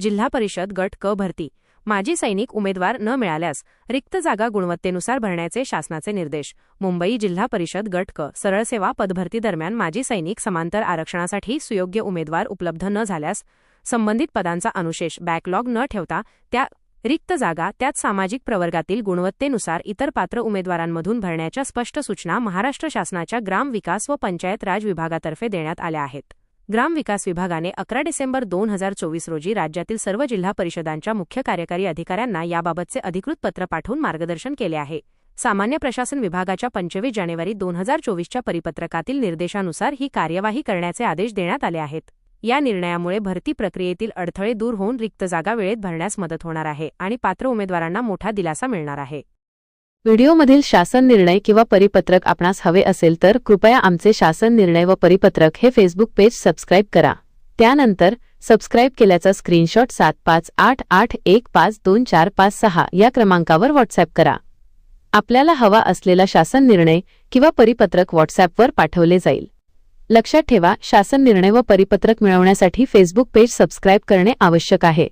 जिल्हा परिषद गट क भरती माजी सैनिक उमेदवार न मिळाल्यास रिक्त जागा गुणवत्तेनुसार भरण्याचे शासनाचे निर्देश. मुंबई जिल्हा परिषद गट क सरळ सेवा पदभरती दरम्यान माजी सैनिक समांतर आरक्षणासाठी सुयोग्य उमेदवार उपलब्ध न झाल्यास संबंधित पदांचा अनुशेष बॅकलॉग न ठेवता त्या रिक्त जागा त्यात सामाजिक प्रवर्गातील गुणवत्तेनुसार इतर पात्र उमेदवारांमधून भरण्याच्या स्पष्ट सूचना महाराष्ट्र शासनाच्या ग्राम विकास व पंचायत राज विभागातर्फे देण्यात आल्या आहेत. ग्राम विकास विभागाने 11 डिसेंबर 2024 रोजी राज्यातील सर्व जिल्हा परिषदांच्या मुख्य कार्यकारी अधिकाऱ्यांना याबाबतचे अधिकृत पत्र पाठवून मार्गदर्शन केले आहे. सामान्य प्रशासन विभागाच्या 25 जानेवारी 2024च्या परिपत्रकातील निर्देशानुसार ही कार्यवाही करण्याचे आदेश देण्यात आले आहेत. या निर्णयामुळे भरती प्रक्रियेतील अडथळे दूर होऊन रिक्त जागा वेळेत भरण्यास मदत होणार आहे आणि पात्र उमेदवारांना मोठा दिलासा मिळणार आहे. व्हिडिओमधील शासन निर्णय किंवा परिपत्रक आपणास हवे असेल तर कृपया आमचे शासन निर्णय व परिपत्रक हे फेसबुक पेज सबस्क्राईब करा. त्यानंतर सबस्क्राईब केल्याचा स्क्रीनशॉट 7588152456 या क्रमांकावर व्हॉट्सॲप करा. आपल्याला हवा असलेला शासन निर्णय किंवा परिपत्रक व्हॉट्सॲपवर पाठवले जाईल. लक्षात ठेवा, शासन निर्णय व परिपत्रक मिळवण्यासाठी फेसबुक पेज सबस्क्राईब करणे आवश्यक आहे.